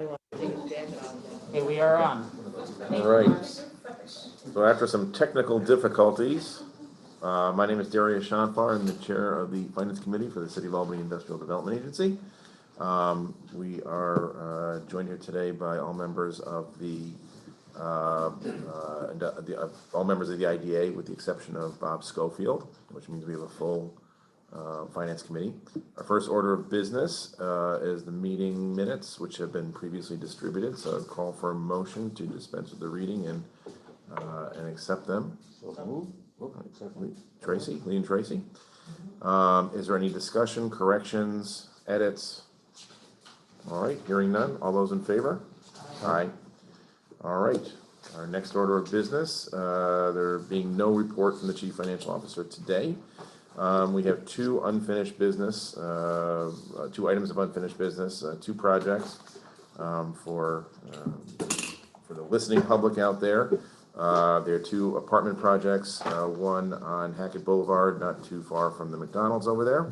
Okay, we are on. All right. So after some technical difficulties, my name is Darius Shanfar. I'm the chair of the Finance Committee for the City of Albany Industrial Development Agency. We are joined here today by all members of all members of the IDA, with the exception of Bob Schofield, which means we have a full Finance Committee. Our first order of business is the meeting minutes, which have been previously distributed. So I'd call for a motion to dispense with the reading and accept them. Tracy, Lee and Tracy. Is there any discussion, corrections, edits? All right, hearing none. All those in favor? Aye. All right. Our next order of business, there being no report from the Chief Financial Officer today. We have two unfinished business, two items of unfinished business, two projects for the listening public out there. There are two apartment projects, one on Hackett Boulevard, not too far from the McDonald's over there,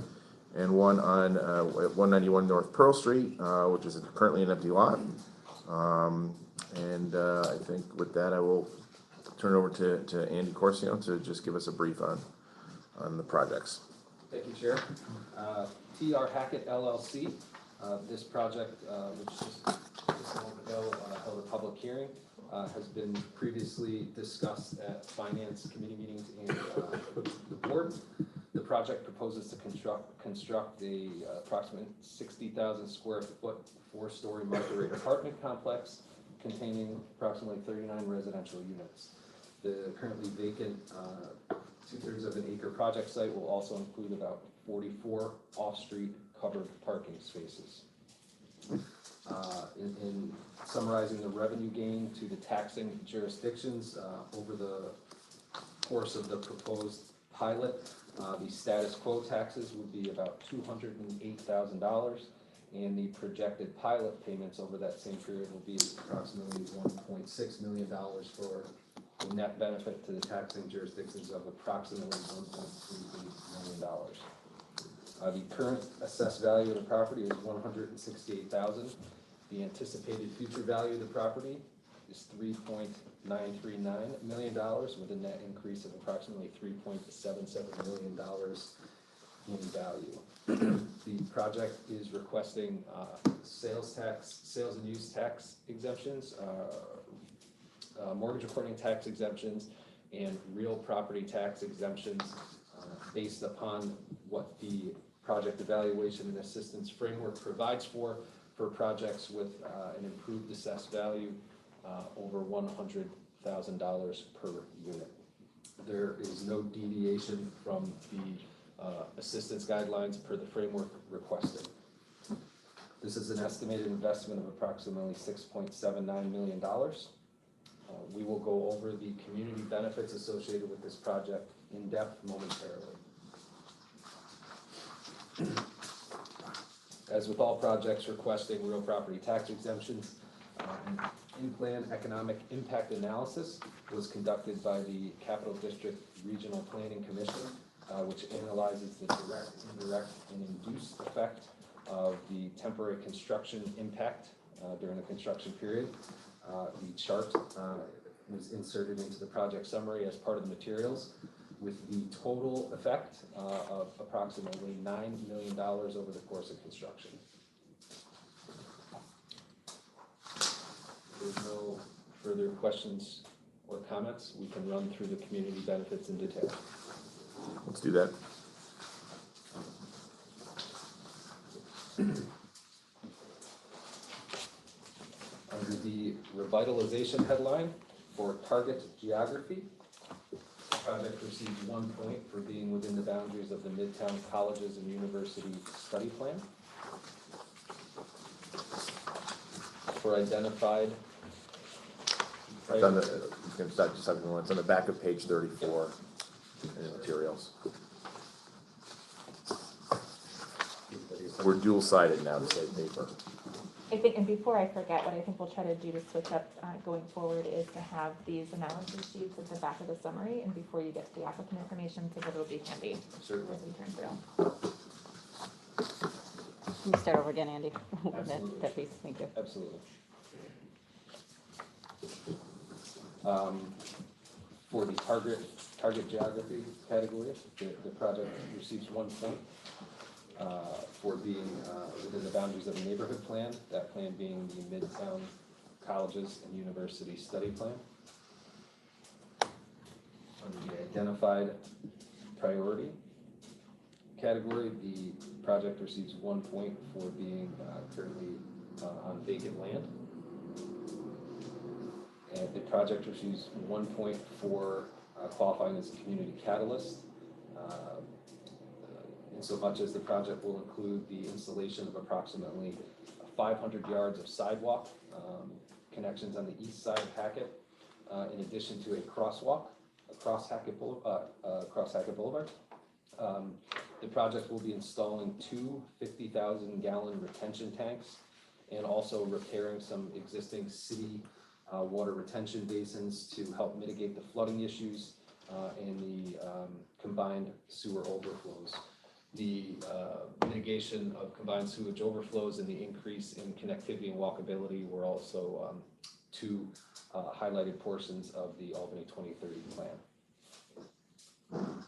and one on 191 North Pearl Street, which is currently an empty lot. I think with that, I will turn it over to Andy Corsino to just give us a brief on the projects. Thank you, Chair. TR Hackett LLC. This project, which just a moment ago held a public hearing, has been previously discussed at Finance Committee meetings and the board. The project proposes to construct a approximate 60,000 square foot, 4-story market-rate apartment complex containing approximately 39 residential units. The currently vacant 2/3 of an acre project site will also include about 44 off-street covered parking spaces. In summarizing the revenue gain to the taxing jurisdictions over the course of the proposed pilot, the status quo taxes would be about $208,000, and the projected pilot payments over that same period will be approximately $1.6 million for the net benefit to the taxing jurisdictions of approximately $1.38 million. The current assessed value of the property is $168,000. The anticipated future value of the property is $3.939 million, with a net increase of approximately $3.77 million in value. The project is requesting sales and use tax exemptions, mortgage reporting tax exemptions, and real property tax exemptions based upon what the project evaluation and assistance framework provides for projects with an improved assessed value over $100,000 per unit. There is no deviation from the assistance guidelines per the framework requested. This is an estimated investment of approximately $6.79 million. We will go over the community benefits associated with this project in depth momentarily. As with all projects requesting real property tax exemptions, an in-plan economic impact analysis was conducted by the Capital District Regional Planning Commission, which analyzes the direct, indirect, and induced effect of the temporary construction impact during the construction period. The chart was inserted into the project summary as part of the materials, with the total effect of approximately $9 million over the course of construction. If there's no further questions or comments, we can run through the community benefits in detail. Let's do that. Under the revitalization headline for target geography, the project received 1 point for being within the boundaries of the Midtown Colleges and University Study Plan. For identified, It's on it's on the back of page 34 in the materials. We're dual-sided now to save paper. I think, and before I forget, what I think we'll try to do to switch up going forward is to have these analysis sheets at the back of the summary, and before you get to the applicant information, because it'll be handy certainly, as we turn through. Can you start over again, Andy? Absolutely. That piece, thank you. Absolutely. For the target geography category, the project receives 1 point for being within the boundaries of a neighborhood plan, that plan being the Midtown Colleges and University Study Plan. Under the identified priority category, the project receives 1 point for being currently on vacant land. And the project receives 1 point for qualifying as a community catalyst, in so much as the project will include the installation of approximately 500 yards of sidewalk connections on the east side of Hackett, in addition to a crosswalk across Hackett Boulevard. The project will be installing 2 50,000-gallon retention tanks and also repairing some existing city water retention basins to help mitigate the flooding issues and the combined sewer overflows. The mitigation of combined sewage overflows and the increase in connectivity and walkability were also two highlighted portions of the Albany 2030 plan.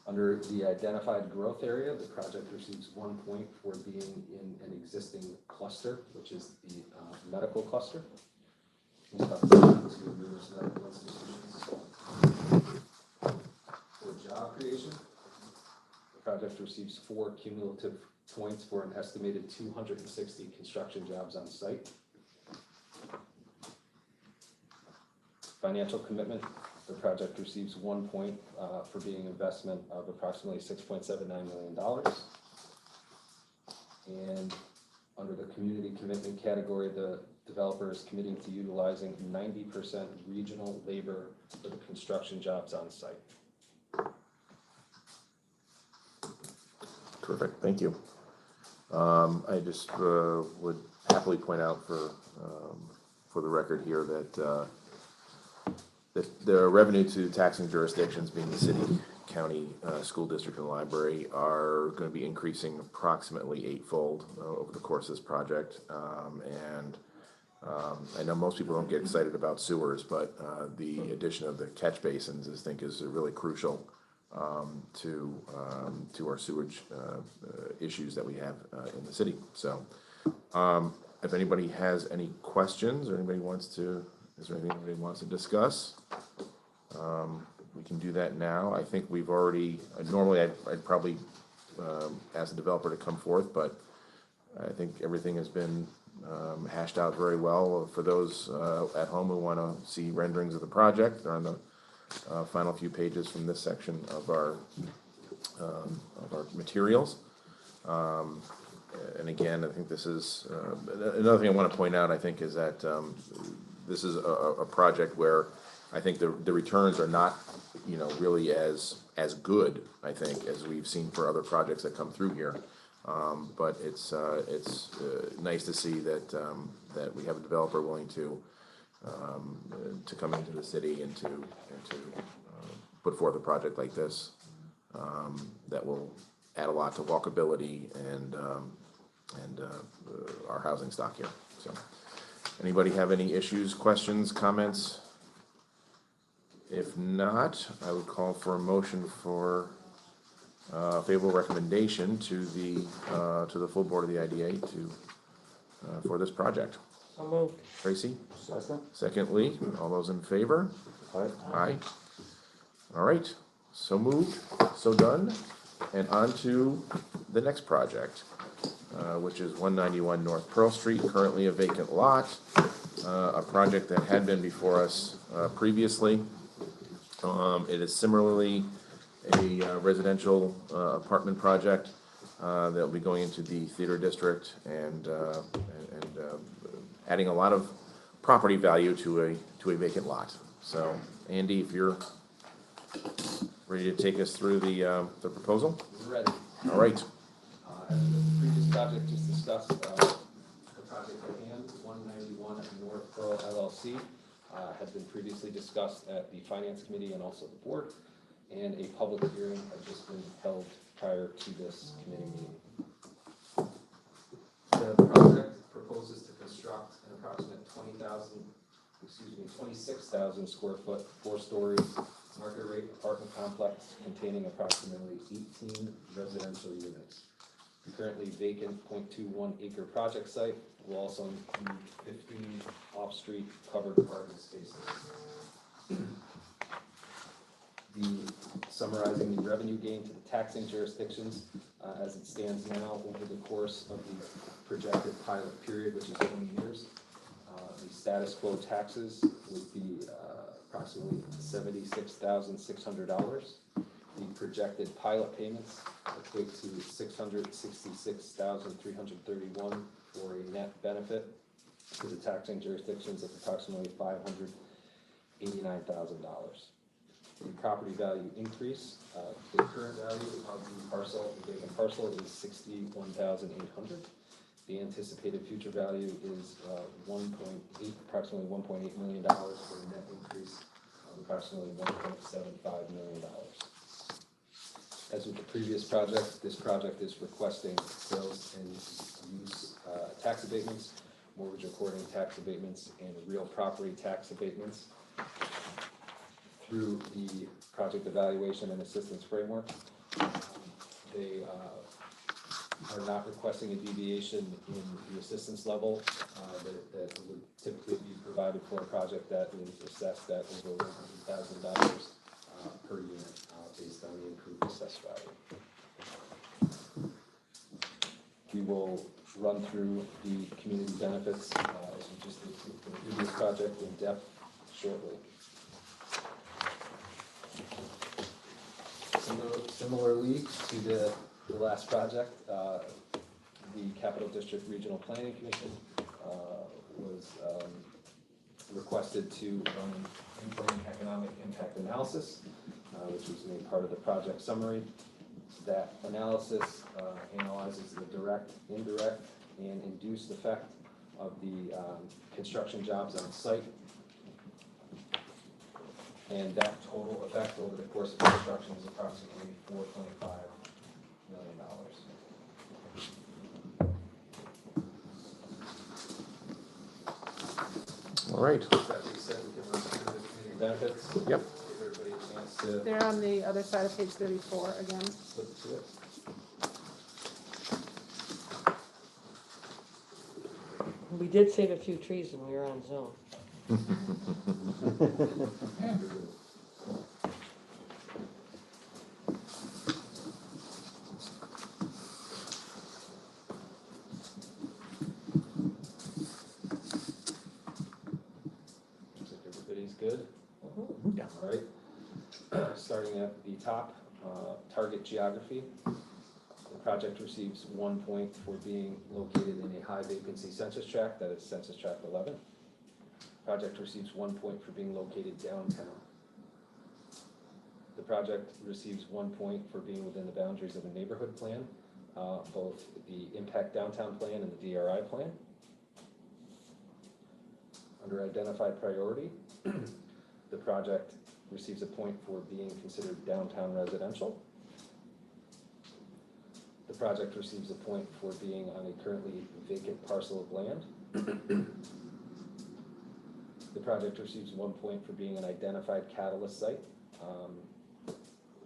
Under the identified growth area, the project receives 1 point for being in an existing cluster, which is the medical cluster. To numerous medical institutions. For job creation, the project receives 4 cumulative points for an estimated 260 construction jobs on site. Financial commitment, the project receives 1 point for being an investment of approximately $6.79 million. And under the community commitment category, the developer is committing to utilizing 90% regional labor for the construction jobs on site. Terrific, thank you. I just would happily point out for the record here that the revenue to taxing jurisdictions, being the city, county, school district, and library, are going to be increasing approximately 8-fold over the course of this project. I know most people don't get excited about sewers, but the addition of the catch basins, I think, is really crucial to our sewage issues that we have in the city. So, if anybody has any questions, or is there anything anybody wants to discuss? We can do that now. I think we've already, normally I'd probably ask the developer to come forth, but I think everything has been hashed out very well. For those at home who want to see renderings of the project, they're on the final few pages from this section of our materials. And again, I think this is another thing I want to point out. I think is that this is a project where I think the returns are not, really as good, I think, as we've seen for other projects that come through here. But it's nice to see that we have a developer willing to come into the city and to put forth a project like this that will add a lot to walkability and our housing stock here. So, anybody have any issues, questions, comments? If not, I would call for a motion for favorable recommendation to the full board of the IDA for this project. So moved. Tracy? Second. Second, Lee. All those in favor? Aye. Aye. All right, so moved, so done, and on to the next project, which is 191 North Pearl Street, currently a vacant lot, a project that had been before us previously. It is similarly a residential apartment project that will be going into the theater district and adding a lot of property value to a vacant lot. So, Andy, if you're ready to take us through the proposal? We're ready. All right. As the previous project just discussed, the project at hand, 191 North Pearl LLC, has been previously discussed at the Finance Committee and also the board, and a public hearing had just been held prior to this committee meeting. The approximate 26,000 square foot, 4-story market rate apartment complex containing approximately 18 residential units. The currently vacant 0.21 acre project site will also include 15 off-street covered parking spaces. Summarizing the revenue gain to the taxing jurisdictions as it stands now over the course of the projected pilot period, which is 20 years. The status quo taxes would be approximately $76,600. The projected pilot payments equate to $666,331 for a net benefit to the taxing jurisdictions of approximately $589,000. The property value increase, the current value of the parcel, the vacant parcel is $61,800. The anticipated future value is approximately $1.8 million for a net increase of approximately $1.75 million. As with the previous project, this project is requesting sales and use tax abatements, mortgage recording tax abatements, and real property tax abatements through the project evaluation and assistance framework. They are not requesting a deviation in the assistance level that would typically be provided for a project that is assessed at over $100,000 per unit based on the improved assessed value. We will run through the community benefits as we just did for the previous project in depth shortly. Similarly to the last project, the Capital District Regional Planning Commission was requested to run an in-plan economic impact analysis, which was made part of the project summary. That analysis analyzes the direct, indirect, and induced effect of the construction jobs on site. And that total effect over the course of construction is approximately $4.5 million. All right. That being said, we can run through the community benefits. Yep. Give everybody a chance to They're on the other side of page 34 again. flip to it. We did save a few trees when we were on zone. Looks like everybody's good. Yeah. All right. Starting at the top, target geography. The project receives 1 point for being located in a high vacancy census tract, that is census tract 11. Project receives 1 point for being located downtown. The project receives 1 point for being within the boundaries of a neighborhood plan, both the impact downtown plan and the DRI plan. Under identified priority, the project receives a point for being considered downtown residential. The project receives a point for being on a currently vacant parcel of land. The project receives 1 point for being an identified catalyst site.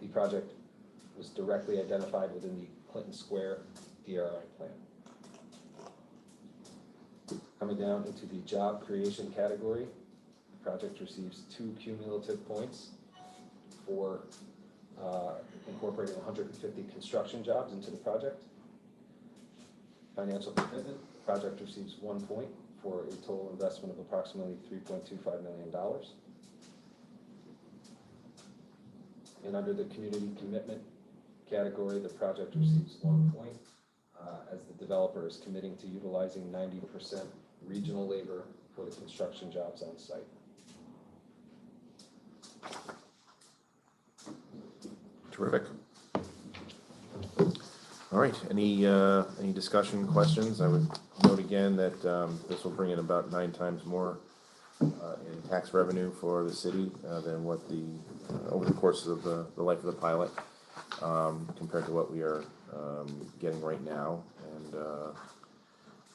The project was directly identified within the Clinton Square DRI plan. Coming down into the job creation category, the project receives 2 cumulative points for incorporating 150 construction jobs into the project. Financial commitment, the project receives 1 point for a total investment of approximately $3.25 million. And under the community commitment category, the project receives 1 point as the developer is committing to utilizing 90% regional labor for the construction jobs on site. Terrific. All right, any discussion, questions? I would note again that this will bring in about 9 times more in tax revenue for the city than what over the course of the life of the pilot, compared to what we are getting right now. And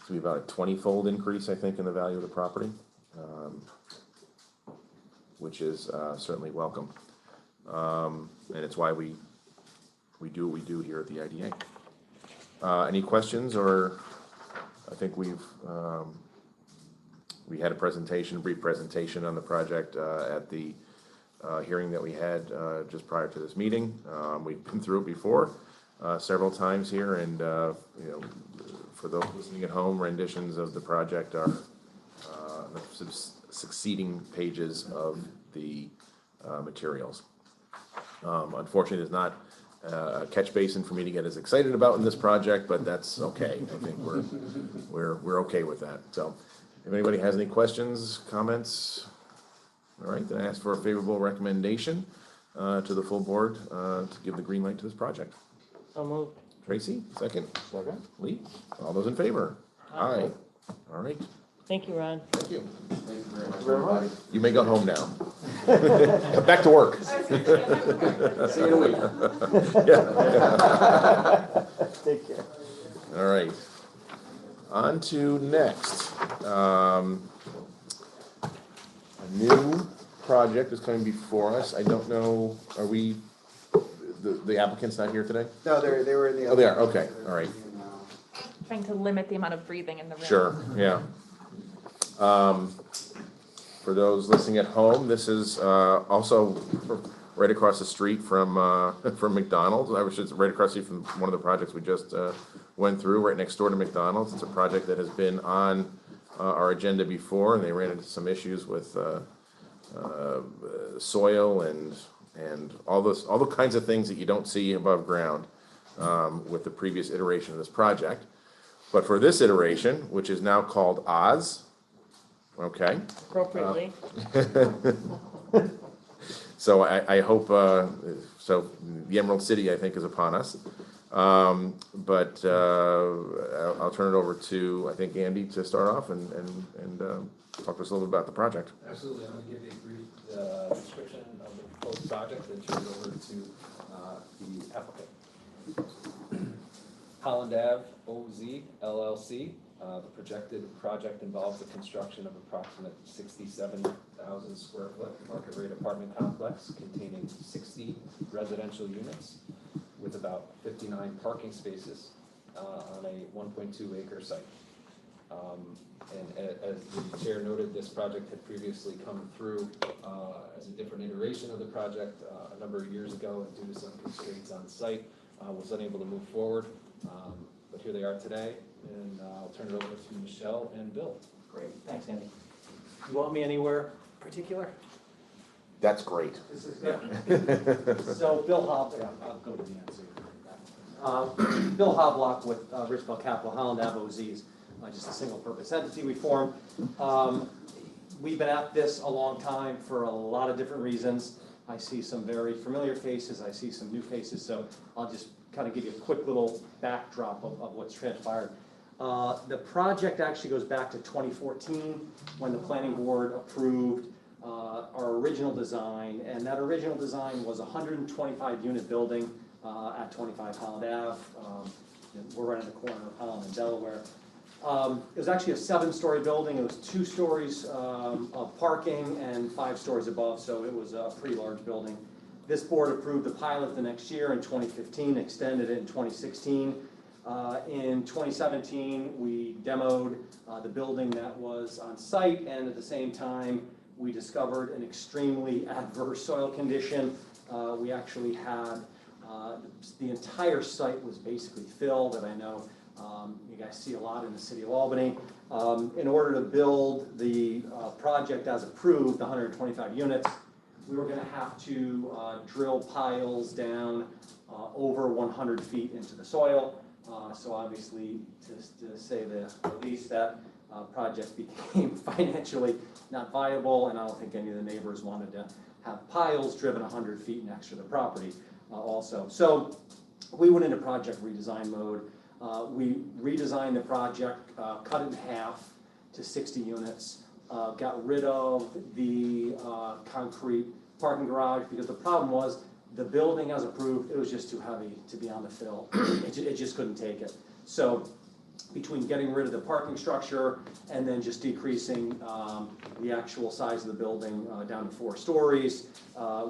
be about a 20-fold increase, I think, in the value of the property, which is certainly welcome. And it's why we do what we do here at the IDA. Any questions, or I think we had a presentation, brief presentation on the project at the hearing that we had just prior to this meeting. We've been through it before several times here, and you know, for those listening at home, renditions of the project are the succeeding pages of the materials. Unfortunately, there's not a catch basin for me to get as excited about in this project, but that's okay. I think we're okay with that. So, if anybody has any questions, comments, all right, then I ask for a favorable recommendation to the full board to give the green light to this project. So moved. Tracy, second. Second. Lee, all those in favor? Aye. All right. Thank you, Ron. Thank you. Thank you very much. You may go home now. Come back to work. See you in a week. Take care. All right. On to next. A new project is coming before us. I don't know, are we, the applicant's not here today? No, they were in the. Oh, they are, okay, all right. Trying to limit the amount of breathing in the room. Sure, yeah. For those listening at home, this is also right across the street from McDonald's. I was just right across the street from one of the projects we just went through, right next door to McDonald's. It's a project that has been on our agenda before, and they ran into some issues with soil and all the kinds of things that you don't see above ground with the previous iteration of this project. But for this iteration, which is now called Oz, okay? Appropriately. So I hope, so the Emerald City, I think, is upon us. But I'll turn it over to, I think, Andy to start off and talk to us a little bit about the project. Absolutely, I'm gonna give a brief description of the proposed project and turn it over to the applicant. Holland Ave OZ LLC. The projected project involves the construction of approximate 67,000 square foot market rate apartment complex containing 60 residential units with about 59 parking spaces on a 1.2 acre site. And as the chair noted, this project had previously come through as a different iteration of the project a number of years ago, and due to some constraints on site, was unable to move forward. But here they are today, and I'll turn it over to Michelle and Bill. Great, thanks, Andy. You want me anywhere particular? That's great. This is good. So Bill I'll go to the answer. Bill Hoblock with Richville Capital, Holland Ave OZs, just a single purpose entity we formed. We've been at this a long time for a lot of different reasons. I see some very familiar faces, I see some new faces, so I'll just kind of give you a quick little backdrop of what's transpired. The project actually goes back to 2014 when the planning board approved our original design, and that original design was a 125 unit building at 25 Holland Ave. We're right in the corner of Holland and Delaware. It was actually a 7-story building. It was 2 stories of parking and 5 stories above, so it was a pretty large building. This board approved the pilot the next year in 2015, extended it in 2016. In 2017, we demoed the building that was on site, and at the same time, we discovered an extremely adverse soil condition. We actually had, the entire site was basically filled, and I know you guys see a lot in the city of Albany. In order to build the project as approved, the 125 units, we were going to have to drill piles down over 100 feet into the soil. So obviously, to say the least, that project became financially not viable, and I don't think any of the neighbors wanted to have piles driven 100 feet next to the property also. So we went into project redesign mode. We redesigned the project, cut it in half to 60 units, got rid of the concrete parking garage, because the problem was the building as approved, it was just too heavy to be on the fill. It just couldn't take it. So between getting rid of the parking structure and then just decreasing the actual size of the building down to 4 stories.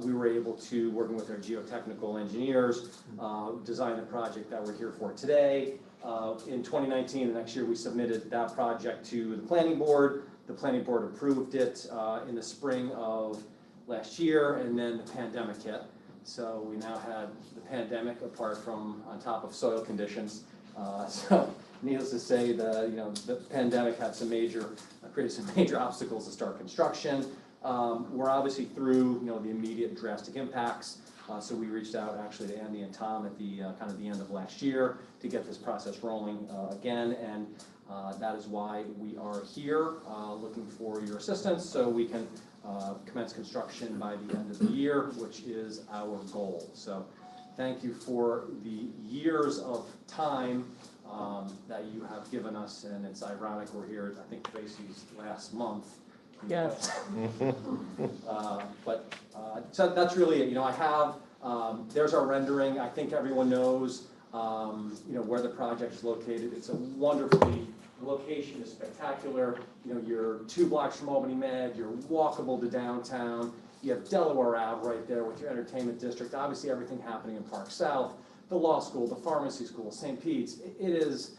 We were able to, working with our geotechnical engineers, design the project that we're here for today. In 2019, the next year, we submitted that project to the planning board. The planning board approved it in the spring of last year, and then the pandemic hit. So we now had the pandemic apart from on top of soil conditions. So needless to say, the pandemic had created some major obstacles to start construction. We're obviously through the immediate drastic impacts. So we reached out actually to Andy and Tom at the kind of the end of last year to get this process rolling again, and that is why we are here looking for your assistance so we can commence construction by the end of the year, which is our goal. So thank you for the years of time that you have given us, and it's ironic we're here, I think Tracy's last month. Yes. So that's really it. I have, there's our rendering. I think everyone knows, where the project is located. It's a wonderfully, the location is spectacular. You're 2 blocks from Albany Med, you're walkable to downtown. You have Delaware Ave right there with your entertainment district. Obviously everything happening in Park South, the law school, the pharmacy school, St. Pete's. It is,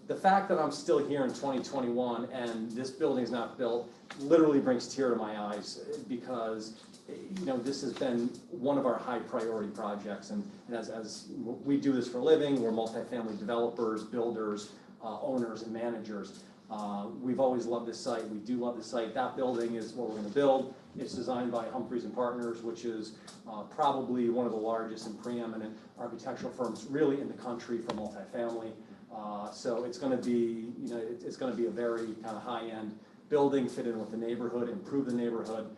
the fact that I'm still here in 2021 and this building is not built literally brings tear to my eyes, because this has been one of our high priority projects, and as we do this for a living, we're multifamily developers, builders, owners, and managers. We've always loved this site. We do love this site. That building is what we're going to build. It's designed by Humphreys and Partners, which is probably one of the largest and preeminent architectural firms really in the country for multifamily. So it's going to be, it's going to be a very kind of high-end building, fit in with the neighborhood, improve the neighborhood,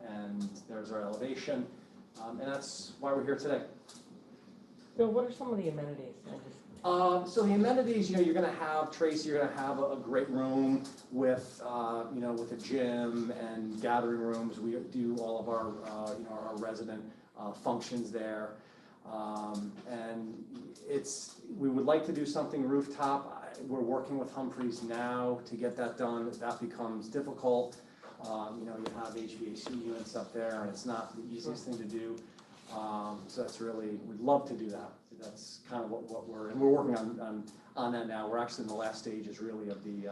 and there's our elevation, and that's why we're here today. Bill, what are some of the amenities? So the amenities, you're going to have, Tracy, you're going to have a great room with, with a gym and gathering rooms. We do all of our, our resident functions there. And we would like to do something rooftop. We're working with Humphreys now to get that done. That becomes difficult. You have HVAC units up there, and it's not the easiest thing to do. So that's really, we'd love to do that. That's kind of what we're working on that now. We're actually in the last stages really of the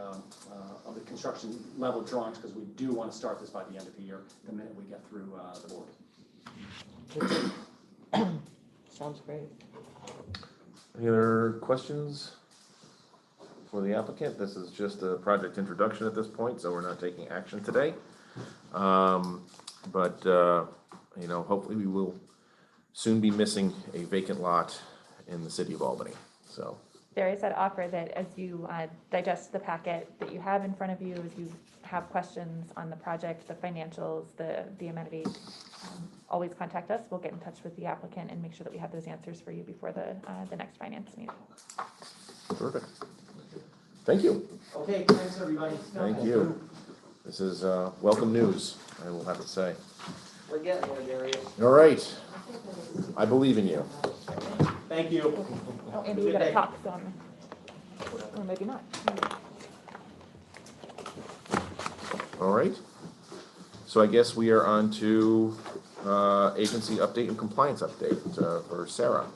construction level drawings, because we do want to start this by the end of the year, the minute we get through the board. Sounds great. Any other questions for the applicant? This is just a project introduction at this point, so we're not taking action today. But hopefully we will soon be missing a vacant lot in the city of Albany, so. Darius, I'd offer that as you digest the packet that you have in front of you, as you have questions on the project, the financials, the amenities, always contact us. We'll get in touch with the applicant and make sure that we have those answers for you before the next finance meeting. Terrific. Thank you. Okay, thanks everybody. Thank you. This is welcome news, I will have to say. We're getting there, Darius. All right. I believe in you. Thank you. Oh, Andy, we gotta talk, so or maybe not. All right. So I guess we are on to agency update and compliance update for Sarah.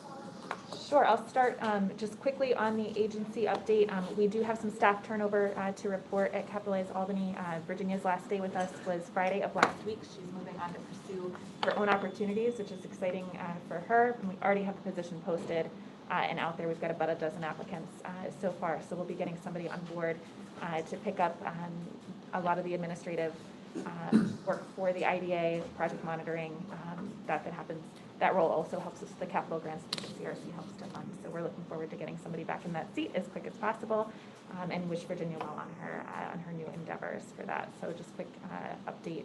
Sure, I'll start just quickly on the agency update. We do have some staff turnover to report at Capitalize Albany. Virginia's last day with us was Friday of last week. She's moving on to pursue her own opportunities, which is exciting for her. And we already have the position posted and out there. We've got about a dozen applicants so far. So we'll be getting somebody on board to pick up a lot of the administrative work for the IDA, project monitoring, that happens. That role also helps us with the capital grants that the CRC helps to fund. So we're looking forward to getting somebody back in that seat as quick as possible, and wish Virginia well on her new endeavors for that. So just quick update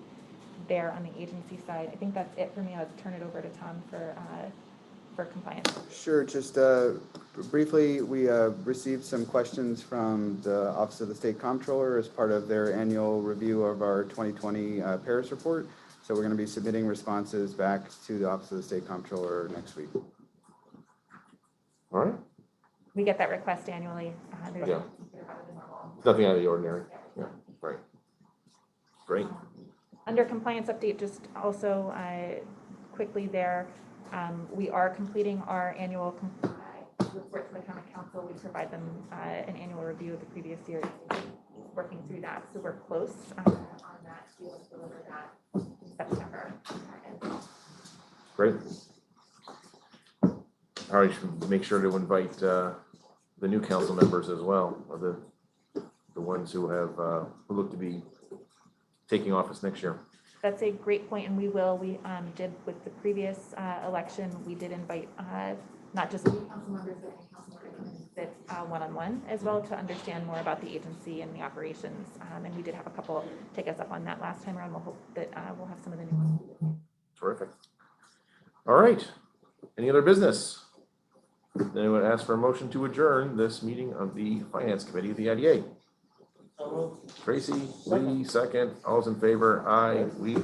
there on the agency side. I think that's it for me. I'll turn it over to Tom for compliance. Sure, just briefly, we received some questions from the Office of the State Comptroller as part of their annual review of our 2020 Paris report. So we're going to be submitting responses back to the Office of the State Comptroller next week. All right. We get that request annually. There's Yeah. Nothing out of the ordinary. Yeah, right. Great. Under compliance update, just also quickly there, we are completing our annual report to the common council. We provide them an annual review of the previous year, working through that. So we're close on that. We will deliver that in September. Great. All right, should make sure to invite the new council members as well, or the ones who have, who look to be taking office next year. That's a great point, and we will. We did with the previous election, we did invite not just new council members, but any council members who can sit one-on-one as well to understand more about the agency and the operations. And we did have a couple take us up on that last time around. We'll hope that we'll have some of the new ones. Terrific. All right. Any other business? Then I would ask for a motion to adjourn this meeting of the Finance Committee of the IDA. Tracy, Lee, second. All's in favor? Aye. We